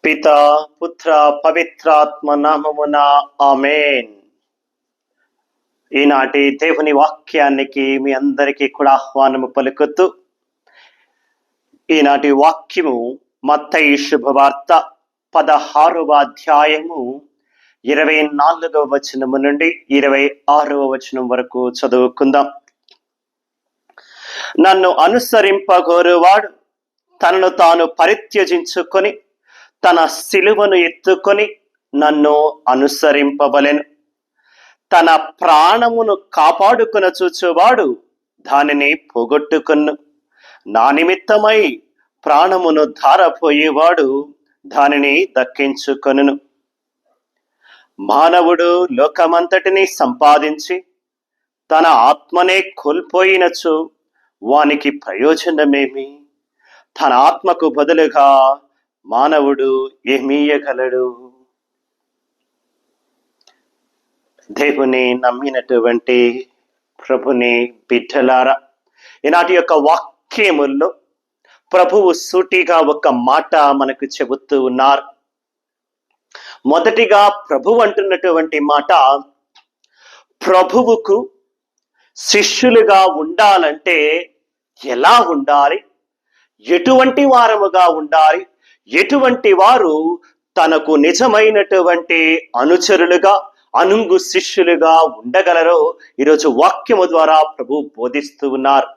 పిత పుత్ర పవిత్రాత్మ నామమున ఆమేన్. ఈనాటి దేవుని వాక్యానికి మీ అందరికీ కూడా ఆహ్వానము పలుకుతూ, ఈనాటి వాక్యము మత్తయి శుభవార్త 16వ అధ్యాయము 24వ వచనము నుండి 26వ వచనం వరకు చదువుకుందాం. నన్ను అనుసరింపగోరువాడు తనను తాను పరిత్యజించుకొని తన సిలువను ఎత్తుకొని నన్ను అనుసరింపవలెను. తన ప్రాణమును కాపాడుకున చూచువాడు దానిని పోగొట్టుకొను. నా నిమిత్తమై ప్రాణమును ధారపోయేవాడు దానిని దక్కించుకొనును. మానవుడు లోకమంతటిని సంపాదించి తన ఆత్మనే కోల్పోయినచో వానికి ప్రయోజనమేమి? తన ఆత్మకు బదులుగా మానవుడు ఏమీయగలడు? దేవుని నమ్మినటువంటి ప్రభుని బిడ్డలారా, ఈనాటి యొక్క వాక్యముల్లో ప్రభువు సూటిగా ఒక మాట మనకు చెబుతూ ఉన్నారు. మొదటిగా ప్రభు అంటున్నటువంటి మాట, ప్రభువుకు శిష్యులుగా ఉండాలంటే ఎలా ఉండాలి, ఎటువంటి వారముగా ఉండాలి, ఎటువంటి వారు తనకు నిజమైనటువంటి అనుచరులుగా అనుంగు శిష్యులుగా ఉండగలరో ఈరోజు వాక్యము ద్వారా ప్రభు బోధిస్తూ ఉన్నారు.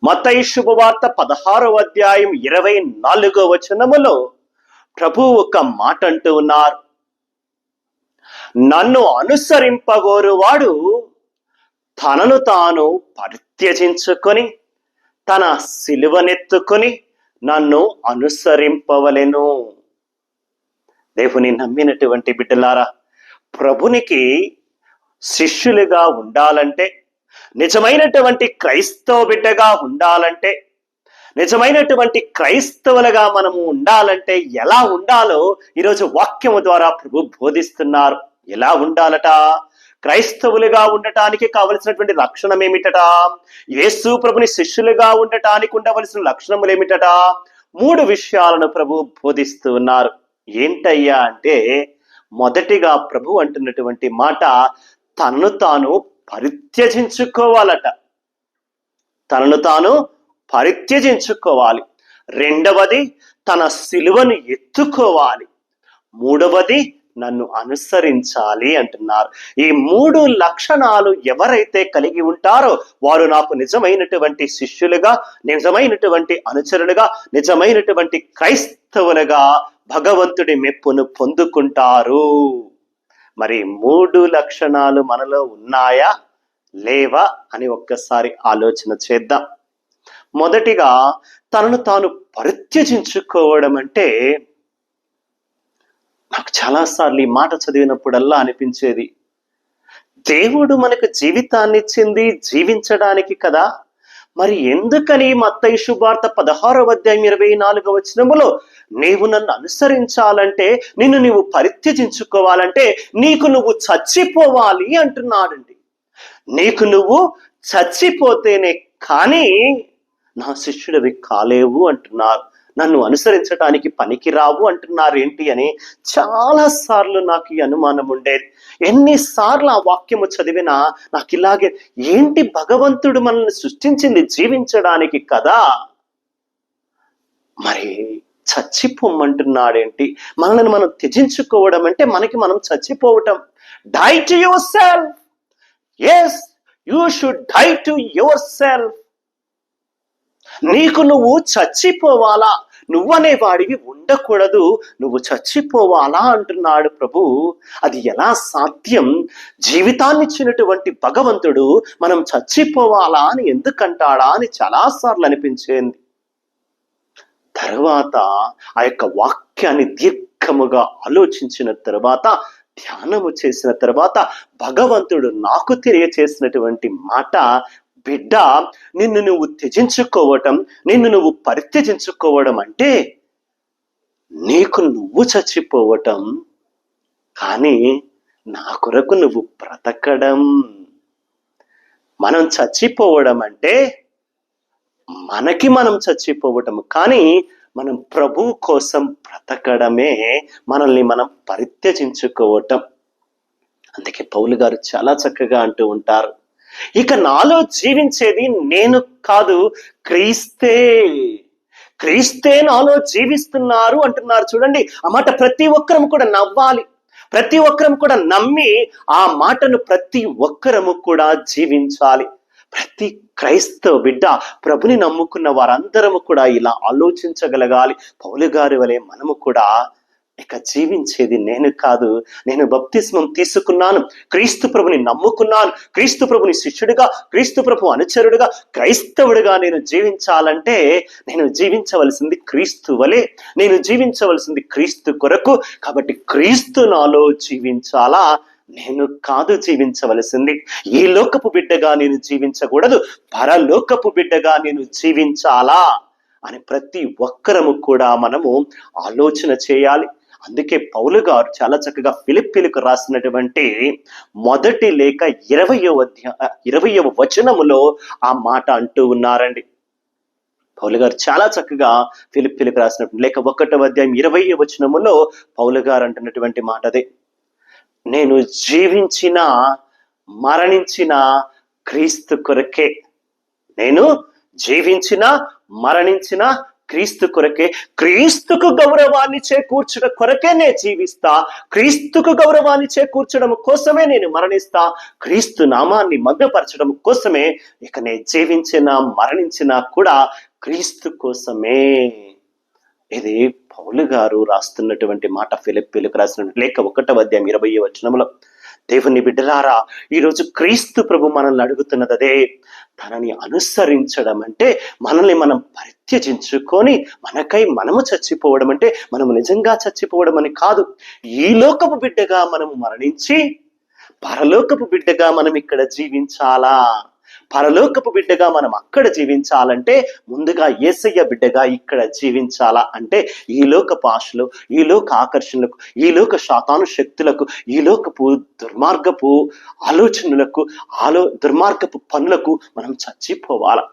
మత్తయి శుభవార్త 16వ అధ్యాయం 24వ వచనములో ప్రభు ఒక మాట అంటూ ఉన్నారు. నన్ను అనుసరింపగోరువాడు తనను తాను పరిత్యజించుకొని తన సిలువనెత్తుకొని నన్ను అనుసరింపవలెను. దేవుని నమ్మినటువంటి బిడ్డలారా, ప్రభునికి శిష్యులుగా ఉండాలంటే, నిజమైనటువంటి క్రైస్తవ బిడ్డగా ఉండాలంటే, నిజమైనటువంటి క్రైస్తవులుగా మనము ఉండాలంటే ఎలా ఉండాలో ఈరోజు వాక్యము ద్వారా ప్రభు బోధిస్తున్నారు. ఎలా ఉండాలట? క్రైస్తవులుగా ఉండటానికి కావలసినటువంటి లక్షణం ఏమిటట? యేసు ప్రభుని శిష్యులుగా ఉండటానికి ఉండవలసిన లక్షణములు ఏమిటట? 3 విషయాలను ప్రభు బోధిస్తూ ఉన్నారు. ఏంటయ్యా అంటే, మొదటిగా ప్రభు అంటున్నటువంటి మాట, తనను తాను పరిత్యజించుకోవాలట. తనను తాను పరిత్యజించుకోవాలి. రెండవది, తన సిలువను ఎత్తుకోవాలి. మూడవది, నన్ను అనుసరించాలి అంటున్నారు. ఈ 3 లక్షణాలు ఎవరైతే కలిగి ఉంటారో వారు నాకు నిజమైనటువంటి శిష్యులుగా, నిజమైనటువంటి అనుచరులుగా, నిజమైనటువంటి క్రైస్తవులుగా భగవంతుడి మెప్పును పొందుకుంటారు. మరి 3 లక్షణాలు మనలో ఉన్నాయా లేవా అని ఒక్కసారి ఆలోచన చేద్దాం. మొదటిగా, తనను తాను పరిత్యజించుకోవడం అంటే, నాకు చాలాసార్లు ఈ మాట చదివినప్పుడల్లా అనిపించేది, దేవుడు మనకు జీవితాన్ని ఇచ్చింది జీవించడానికి కదా, మరి ఎందుకని మత్తయి శుభవార్త 16వ అధ్యాయం 24వ వచనములో నీవు నన్ను అనుసరించాలంటే, నిన్ను నీవు పరిత్యజించుకోవాలంటే నీకు నువ్వు చచ్చిపోవాలి అంటున్నాడండి. నీకు నువ్వు చచ్చిపోతేనే కానీ నా శిష్యుడివి కాలేవు అంటున్నారు. నన్ను అనుసరించడానికి పనికిరావు అంటున్నారు ఏంటి అని చాలాసార్లు నాకు ఈ అనుమానం ఉండేది. ఎన్నిసార్లు ఆ వాక్యము చదివినా నాకు ఇలాగే, ఏంటి భగవంతుడు మనల్ని సృష్టించింది జీవించడానికి కదా, మరి చచ్చిపోమంటున్నాడేంటి? మనల్ని మనం త్యజించుకోవడం అంటే మనకి మనం చచ్చిపోవటం. Die to yourself. Yes, you should die to yourself. నీకు నువ్వు చచ్చిపోవాలా, నువ్వనే వాడివి ఉండకూడదు, నువ్వు చచ్చిపోవాలా అంటున్నాడు ప్రభు. అది ఎలా సాధ్యం? జీవితాన్ని ఇచ్చినటువంటి భగవంతుడు మనం చచ్చిపోవాలా అని ఎందుకంటాడా అని చాలాసార్లు అనిపించింది. తర్వాత ఆ యొక్క వాక్యాన్ని దీర్ఘముగా ఆలోచించిన తర్వాత, ధ్యానము చేసిన తర్వాత భగవంతుడు నాకు తెలియచేసినటువంటి మాట, బిడ్డ, నిన్ను నువ్వు త్యజించుకోవటం, నిన్ను నువ్వు పరిత్యజించుకోవడం అంటే నీకు నువ్వు చచ్చిపోవటం, కానీ నా కొరకు నువ్వు బ్రతకడం. మనం చచ్చిపోవడం అంటే మనకి మనం చచ్చిపోవటం, కానీ మనం ప్రభు కోసం బ్రతకడమే మనల్ని మనం పరిత్యజించుకోవటం. అందుకే పౌలు గారు చాలా చక్కగా అంటూ ఉంటారు, ఇక నాలో జీవించేది నేను కాదు, క్రీస్తే క్రీస్తే నాలో జీవిస్తున్నారు అంటున్నారు. చూడండి, ఆ మాట ప్రతి ఒక్కరము కూడా నవ్వాలి, ప్రతి ఒక్కరము కూడా నమ్మి ఆ మాటను ప్రతి ఒక్కరము కూడా జీవించాలి. ప్రతి క్రైస్తవ బిడ్డ, ప్రభుని నమ్ముకున్న వారందరము కూడా ఇలా ఆలోచించగలగాలి. పౌలు గారి వలె మనము కూడా ఇక జీవించేది నేను కాదు, నేను బప్తిస్మం తీసుకున్నాను, క్రీస్తు ప్రభుని నమ్ముకున్నాను, క్రీస్తు ప్రభుని శిష్యుడిగా, క్రీస్తు ప్రభు అనుచరుడుగా, క్రైస్తవుడిగా నేను జీవించాలంటే నేను జీవించవలసింది క్రీస్తు వలె, నేను జీవించవలసింది క్రీస్తు కొరకు. కాబట్టి క్రీస్తు నాలో జీవించాలా, నేను కాదు జీవించవలసింది. ఈ లోకపు బిడ్డగా నేను జీవించకూడదు, పరలోకపు బిడ్డగా నేను జీవించాలా అని ప్రతి ఒక్కరము కూడా మనము ఆలోచన చేయాలి. అందుకే పౌలు గారు చాలా చక్కగా ఫిలిప్పీలకు రాసినటువంటి మొదటి లేఖ 20వ వచనములో ఆ మాట అంటూ ఉన్నారండి. పౌలు గారు చాలా చక్కగా ఫిలిప్పీలకు రాసినటువంటి లేఖ 1వ అధ్యాయం 20వ వచనములో పౌలు గారు అంటున్నటువంటి మాట అదే, నేను జీవించిన మరణించిన క్రీస్తు కొరకే, నేను జీవించిన మరణించిన క్రీస్తు కొరకే, క్రీస్తుకు గౌరవాన్ని చేకూర్చడం కొరకే నేను జీవిస్తా, క్రీస్తుకు గౌరవాన్ని చేకూర్చడం కోసమే నేను మరణిస్తా, క్రీస్తు నామాన్ని మగ్నపరచడం కోసమే ఇక నేను జీవించిన మరణించిన కూడా క్రీస్తు కోసమే. ఇది పౌలు గారు రాస్తున్నటువంటి మాట ఫిలిప్పీలకు రాసిన లేఖ 1వ అధ్యాయం 20వ వచనములో. దేవుని బిడ్డలారా, ఈరోజు క్రీస్తు ప్రభు మనల్ని అడుగుతున్నది అదే. తనని అనుసరించడం అంటే మనల్ని మనం పరిత్యజించుకొని మనకై మనము చచ్చిపోవడం, అంటే మనము నిజంగా చచ్చిపోవడం అని కాదు. ఈ లోకపు బిడ్డగా మనము మరణించి పరలోకపు బిడ్డగా మనం ఇక్కడ జీవించాలా. పరలోకపు బిడ్డగా మనం అక్కడ జీవించాలంటే ముందుగా యేసయ్య బిడ్డగా ఇక్కడ జీవించాలా. అంటే ఈ లోకపు ఆశలు, ఈ లోక ఆకర్షణలకు, ఈ లోక శాతాను శక్తులకు, ఈ లోకపు దుర్మార్గపు ఆలోచనలకు, దుర్మార్గపు పనులకు మనం చచ్చిపోవాలా.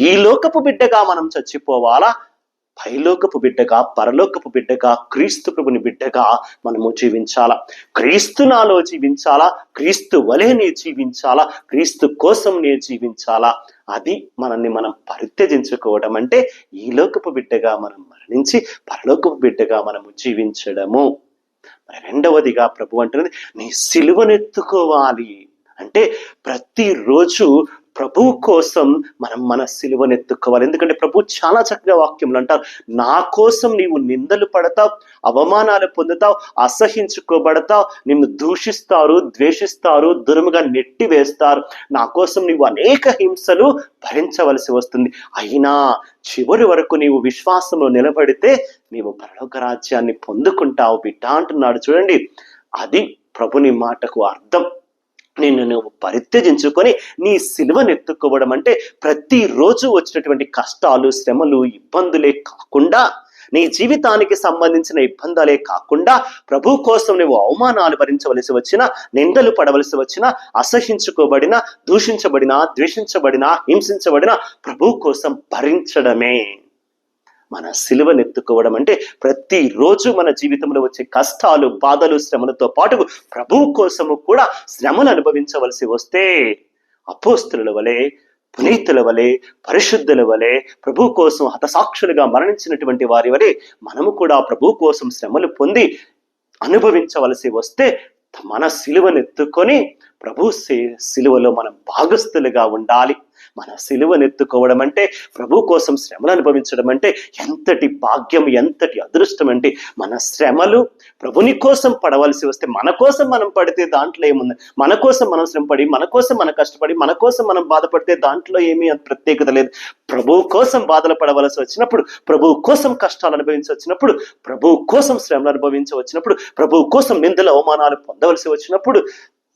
ఈ లోకపు బిడ్డగా మనం చచ్చిపోవాలా, పైలోకపు బిడ్డగా, పరలోకపు బిడ్డగా, క్రీస్తు ప్రభుని బిడ్డగా మనము జీవించాలా. క్రీస్తు నాలో జీవించాలా, క్రీస్తు వలె నే జీవించాలా, క్రీస్తు కోసం నే జీవించాలా. అది మనల్ని మనం పరిత్యజించుకోవడం అంటే ఈ లోకపు బిడ్డగా మనం మరణించి పరలోకపు బిడ్డగా మనము జీవించడము. మరి రెండవదిగా ప్రభు అంటున్నది, నీ సిలువనెత్తుకోవాలి. అంటే ప్రతిరోజు ప్రభు కోసం మనం మన సిలువనెత్తుకోవాలి. ఎందుకంటే ప్రభు చాలా చక్కగా వాక్యంలో అంటారు, నా కోసం నీవు నిందలు పడతావు, అవమానాలు పొందుతావు, అసహించుకోబడతావు, నిన్ను దూషిస్తారు, ద్వేషిస్తారు, దురుముగా నెట్టి వేస్తారు, నా కోసం నీవు అనేక హింసలు భరించవలసి వస్తుంది. అయినా చివరి వరకు నీవు విశ్వాసంలో నిలబడితే నీవు పరలోక రాజ్యాన్ని పొందుకుంటావు బిడ్డ అంటున్నాడు. చూడండి, అది ప్రభుని మాటకు అర్థం. నిన్ను నువ్వు పరిత్యజించుకొని నీ సిలువనెత్తుకోవడం అంటే ప్రతిరోజు వచ్చినటువంటి కష్టాలు, శ్రమలు, ఇబ్బందులే కాకుండా, నీ జీవితానికి సంబంధించిన ఇబ్బందులే కాకుండా, ప్రభు కోసం నువ్వు అవమానాలు భరించవలసి వచ్చినా, నిందలు పడవలసి వచ్చినా, అసహించుకోబడినా, దూషించబడినా, ద్వేషించబడినా, హింసించబడినా ప్రభు కోసం భరించడమే మన సిలువనెత్తుకోవడం. అంటే ప్రతిరోజు మన జీవితంలో వచ్చే కష్టాలు, బాధలు, శ్రమలతో పాటు ప్రభు కోసము కూడా శ్రమలు అనుభవించవలసి వస్తే అపోస్తుల వలె, పునీతుల వలె, పరిశుద్ధుల వలె, ప్రభు కోసం హతసాక్షులుగా మరణించినటువంటి వారి వలె మనము కూడా ప్రభు కోసం శ్రమలు పొంది అనుభవించవలసి వస్తే మన సిలువనెత్తుకొని ప్రభు సిలువలో మనం భాగస్థులుగా ఉండాలి. మన సిలువనెత్తుకోవడం అంటే, ప్రభు కోసం శ్రమలు అనుభవించడం అంటే ఎంతటి భాగ్యం, ఎంతటి అదృష్టం. అంటే మన శ్రమలు ప్రభుని కోసం పడవలసి వస్తే, మన కోసం మనం పడితే దాంట్లో ఏముంది, మన కోసం మనం శ్రమపడి, మన కోసం మనం కష్టపడి, మన కోసం మనం బాధపడితే దాంట్లో ఏమీ ప్రత్యేకత లేదు. ప్రభు కోసం బాధలు పడవలసి వచ్చినప్పుడు, ప్రభు కోసం కష్టాలు అనుభవించి వచ్చినప్పుడు, ప్రభు కోసం శ్రమలు అనుభవించి వచ్చినప్పుడు, ప్రభు కోసం నిందలు, అవమానాలు పొందవలసి వచ్చినప్పుడు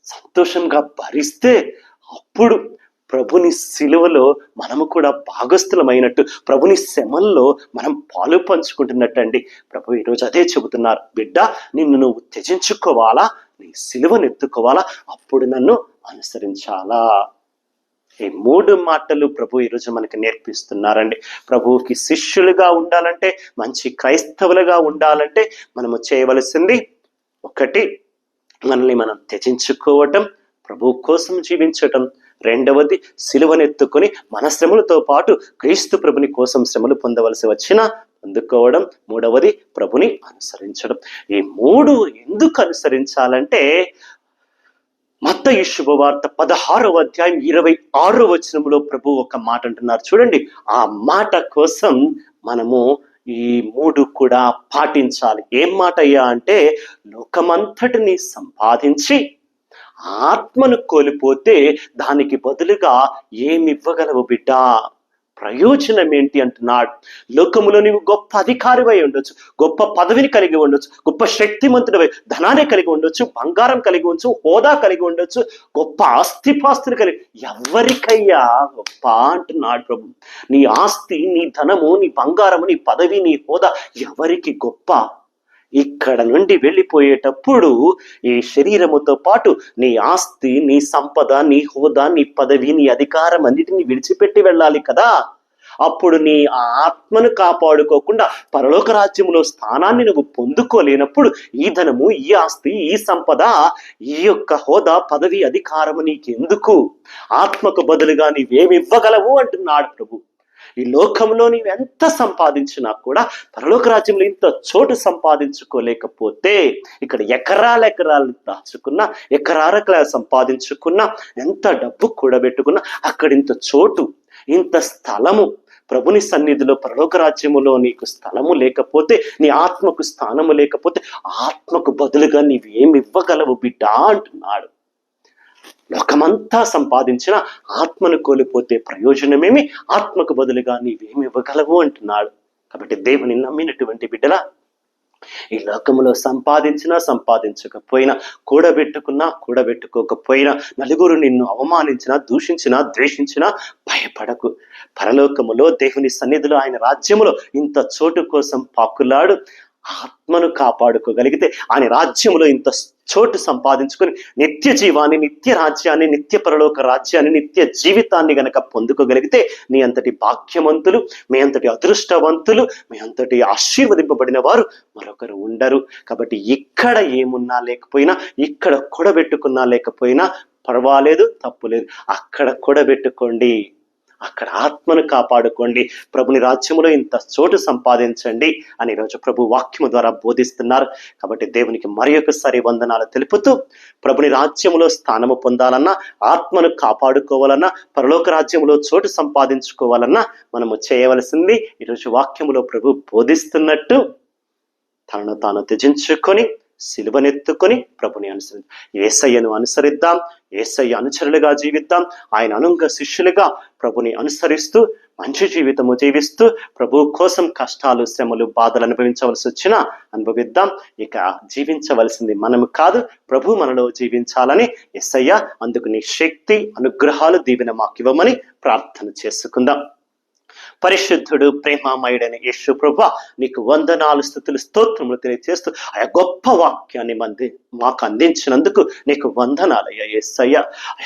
సంతోషంగా భరిస్తే అప్పుడు ప్రభుని సిలువలో మనము కూడా భాగస్థులమైనట్టు, ప్రభుని శ్రమల్లో మనం పాలు పంచుకుంటున్నట్టు అండి. ప్రభు ఈరోజు అదే చెబుతున్నారు, బిడ్డ నిన్ను నువ్వు త్యజించుకోవాలా, నీ సిలువను ఎత్తుకోవాలా, అప్పుడు నన్ను అనుసరించాలా. ఈ 3 మాటలు ప్రభు ఈరోజు మనకి నేర్పిస్తున్నారండి. ప్రభువుకి శిష్యులుగా ఉండాలంటే, మంచి క్రైస్తవులుగా ఉండాలంటే మనము చేయవలసింది ఒకటి, మనల్ని మనం త్యజించుకోవటం, ప్రభు కోసం జీవించటం. రెండవది, సిలువనెత్తుకొని మన శ్రమలతో పాటు క్రీస్తు ప్రభుని కోసం శ్రమలు పొందవలసి వచ్చినా పొందుకోవడం. మూడవది, ప్రభుని అనుసరించడం. ఈ 3 ఎందుకు అనుసరించాలంటే, మత్తయి శుభవార్త 16వ అధ్యాయం 26వ వచనంలో ప్రభు ఒక మాట అంటున్నారు చూడండి. ఆ మాట కోసం మనము ఈ 3 కూడా పాటించాలి. ఏం మాట అయ్యా అంటే, లోకమంతటిని సంపాదించి ఆత్మను కోల్పోతే దానికి బదులుగా ఏమివ్వగలవు బిడ్డా? ప్రయోజనం ఏంటి అంటున్నాడు. లోకములో నీవు గొప్ప అధికారివై ఉండొచ్చు, గొప్ప పదవిని కలిగి ఉండొచ్చు, గొప్ప శక్తిమంతుడివై ధనాన్ని కలిగి ఉండొచ్చు, బంగారం కలిగి ఉండొచ్చు, హోదా కలిగి ఉండొచ్చు, గొప్ప ఆస్తిపాస్తులు కలిగి, ఎవరికయ్యా గొప్ప అంటున్నాడు ప్రభు. నీ ఆస్తి, నీ ధనము, నీ బంగారము, నీ పదవి, నీ హోదా ఎవరికి గొప్ప? ఇక్కడ నుండి వెళ్ళిపోయేటప్పుడు ఈ శరీరముతో పాటు నీ ఆస్తి, నీ సంపద, నీ హోదా, నీ పదవి, నీ అధికారం అన్నిటిని విడిచిపెట్టి వెళ్ళాలి కదా. అప్పుడు నీ ఆత్మను కాపాడుకోకుండా పరలోక రాజ్యములో స్థానాన్ని నువ్వు పొందుకోలేనప్పుడు ఈ ధనము, ఈ ఆస్తి, ఈ సంపద, ఈ యొక్క హోదా, పదవి, అధికారము నీకెందుకు? ఆత్మకు బదులుగా నీవేమివ్వగలవు అంటున్నాడు ప్రభు. ఈ లోకంలో నీవు ఎంత సంపాదించినా కూడా పరలోక రాజ్యంలో ఇంత చోటు సంపాదించుకోలేకపోతే, ఇక్కడ ఎకరాలు దాచుకున్నా, ఎకరాల సంపాదించుకున్నా, ఎంత డబ్బు కూడబెట్టుకున్నా, అక్కడ ఇంత చోటు, ఇంత స్థలము, ప్రభుని సన్నిధిలో పరలోక రాజ్యములో నీకు స్థలము లేకపోతే, నీ ఆత్మకు స్థానము లేకపోతే, ఆత్మకు బదులుగా నీవేమి ఇవ్వగలవు బిడ్డా అంటున్నాడు. లోకమంతా సంపాదించిన ఆత్మను కోల్పోతే ప్రయోజనమేమి? ఆత్మకు బదులుగా నీవేమి ఇవ్వగలవు అంటున్నాడు. కాబట్టి దేవుని నమ్మినటువంటి బిడ్డలా, ఈ లోకములో సంపాదించినా సంపాదించకపోయినా, కూడబెట్టుకోకపోయినా, నలుగురు నిన్ను అవమానించినా, దూషించినా, ద్వేషించినా భయపడకు. పరలోకములో దేవుని సన్నిధిలో ఆయన రాజ్యములో ఇంత చోటు కోసం పాకులాడు. ఆత్మను కాపాడుకోగలిగితే ఆయన రాజ్యములో ఇంత చోటు సంపాదించుకొని నిత్య జీవాన్ని, నిత్య రాజ్యాన్ని, నిత్య పరలోక రాజ్యాన్ని, నిత్య జీవితాన్ని గనక పొందుకోగలిగితే నీ అంతటి భాగ్యవంతులు, మీ అంతటి అదృష్టవంతులు, మీ అంతటి ఆశీర్వదింపబడిన వారు మరొకరు ఉండరు. కాబట్టి ఇక్కడ ఏమున్నా లేకపోయినా, ఇక్కడ కూడబెట్టుకున్నా లేకపోయినా పర్వాలేదు, తప్పులేదు. అక్కడ కూడబెట్టుకోండి, అక్కడ ఆత్మను కాపాడుకోండి, ప్రభుని రాజ్యములో ఇంత చోటు సంపాదించండి అని ఈరోజు ప్రభు వాక్యము ద్వారా బోధిస్తున్నారు. కాబట్టి దేవునికి మరి ఒకసారి వందనాలు తెలుపుతూ, ప్రభుని రాజ్యములో స్థానము పొందాలన్నా, ఆత్మను కాపాడుకోవాలన్నా, పరలోక రాజ్యములో చోటు సంపాదించుకోవాలన్నా మనము చేయవలసింది ఈరోజు వాక్యములో ప్రభు బోధిస్తున్నట్టు తనను తాను త్యజించుకొని, సిలువనెత్తుకొని ప్రభుని అనుసరిద్దాం. యేసయ్యను అనుసరిద్దాం, యేసయ్య అనుచరులుగా జీవిద్దాం. ఆయన అనుంగ శిష్యులుగా ప్రభుని అనుసరిస్తూ మంచి జీవితము జీవిస్తూ ప్రభు కోసం కష్టాలు, శ్రమలు, బాధలు అనుభవించవలసి వచ్చినా అనుభవిద్దాం. ఇక జీవించవలసింది మనము కాదు, ప్రభు మనలో జీవించాలని యేసయ్య అందుకు నీ శక్తి, అనుగ్రహాలు, దీవెన మాకు ఇవ్వమని ప్రార్థన చేసుకుందాం. పరిశుద్ధుడు, ప్రేమామయుడైన యేసు ప్రభువా, నీకు వందనాలు, స్తుతులు, స్తోత్రములు తెలియజేస్తూ ఆ గొప్ప వాక్యాన్ని మాకు అందించినందుకు నీకు వందనాలయ్యా యేసయ్య.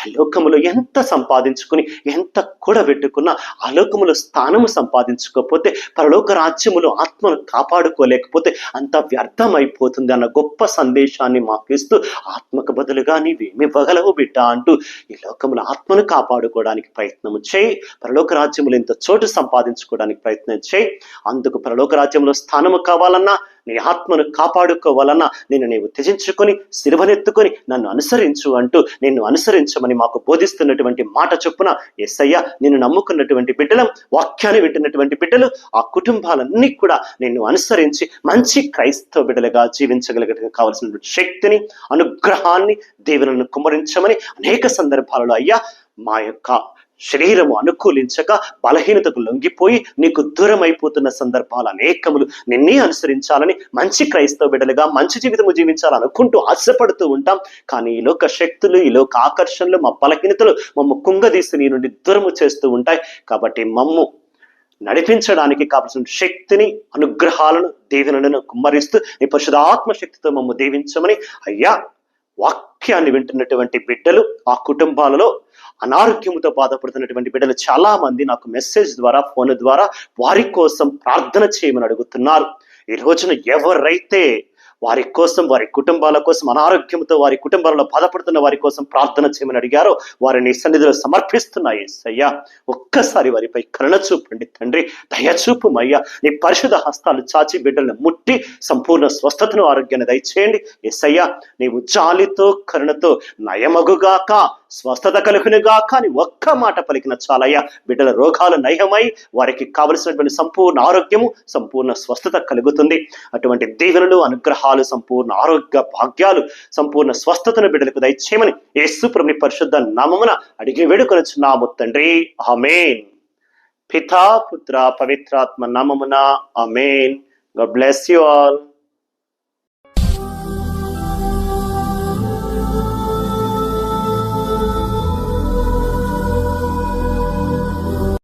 ఆ లోకములో ఎంత సంపాదించుకుని, ఎంత కూడబెట్టుకున్నా, ఆ లోకములో స్థానము సంపాదించుకోకపోతే, పరలోక రాజ్యములో ఆత్మను కాపాడుకోలేకపోతే అంత వ్యర్థమైపోతుంది అన్న గొప్ప సందేశాన్ని మాకు ఇస్తూ, ఆత్మకు బదులుగా నీవేమి ఇవ్వగలవు బిడ్డ అంటూ ఈ లోకములో ఆత్మను కాపాడుకోవడానికి ప్రయత్నము చేయి. పరలోక రాజ్యములో ఇంత చోటు సంపాదించుకోవడానికి ప్రయత్నం చేయి. అందుకు పరలోక రాజ్యంలో స్థానము కావాలన్నా, నీ ఆత్మను కాపాడుకోవాలన్నా నిన్ను నీవు త్యజించుకొని, సిలువనెత్తుకొని నన్ను అనుసరించు అంటూ నిన్ను అనుసరించమని మాకు బోధిస్తున్నటువంటి మాట చొప్పున యేసయ్య, నిన్ను నమ్ముకున్నటువంటి బిడ్డలు, వాక్యాన్ని వింటున్నటువంటి బిడ్డలు, ఆ కుటుంబాలన్నీ కూడా నిన్ను అనుసరించి మంచి క్రైస్తవ బిడ్డలుగా జీవించగలిగే కావలసినటువంటి శక్తిని, అనుగ్రహాన్ని, దీవెనలను కుమ్మరించమని అనేక సందర్భాలలో అయ్యా మా యొక్క శరీరము అనుకూలించక బలహీనతకు లొంగిపోయి నీకు దూరం అయిపోతున్న సందర్భాలు అనేకములు. నిన్నే అనుసరించాలని, మంచి క్రైస్తవ బిడ్డలుగా మంచి జీవితము జీవించాలనుకుంటూ ఆశపడుతూ ఉంటాం. కానీ ఈ లోక శక్తులు, ఈ లోక ఆకర్షణలు, మా బలహీనతలు మమ్మ కుంగదీసి నీ నుండి దూరము చేస్తూ ఉంటాయి. కాబట్టి మమ్ము నడిపించడానికి కావలసిన శక్తిని, అనుగ్రహాలను, దీవెనలను కుమ్మరిస్తూ నీ పరిశుద్ధాత్మ శక్తితో మమ్మ దీవించమని అయ్యా వాక్యాన్ని వింటున్నటువంటి బిడ్డలు, ఆ కుటుంబాలలో అనారోగ్యంతో బాధపడుతున్నటువంటి బిడ్డలు చాలా మంది నాకు మెసేజ్ ద్వారా, ఫోన్ ద్వారా వారి కోసం ప్రార్థన చేయమని అడుగుతున్నారు. ఈ రోజున ఎవరైతే వారి కోసం, వారి కుటుంబాల కోసం, అనారోగ్యంతో వారి కుటుంబాలలో బాధపడుతున్న వారి కోసం ప్రార్థన చేయమని అడిగారో వారిని సన్నిధిలో సమర్పిస్తున్నా యేసయ్యా. ఒక్కసారి వారిపై కరుణ చూపండి తండ్రి, దయచూపుమయ్యా. నీ పరిశుద్ధ హస్తాలు చాచి బిడ్డలను ముట్టి సంపూర్ణ స్వస్థతను, ఆరోగ్యాన్ని దయచేయండి యేసయ్యా. నీవు జాలితో, కరుణతో నయమగుగాక, స్వస్థత కలుగునుగాక అని ఒక్క మాట పలికిన చాలయ్యా. బిడ్డల రోగాలు నయమై వారికి కావలసినటువంటి సంపూర్ణ ఆరోగ్యము, సంపూర్ణ స్వస్థత కలుగుతుంది. అటువంటి దీవెనలు, అనుగ్రహాలు, సంపూర్ణ ఆరోగ్య భాగ్యాలు, సంపూర్ణ స్వస్థతను బిడ్డలకు దయచేయమని యేసు ప్రభుని పరిశుద్ధ నామమున అడిగి వేడుకొనుచున్నాము తండ్రి. ఆమేన్. పితా, పుత్ర, పవిత్రాత్మ నామమున ఆమేన్. God bless you all.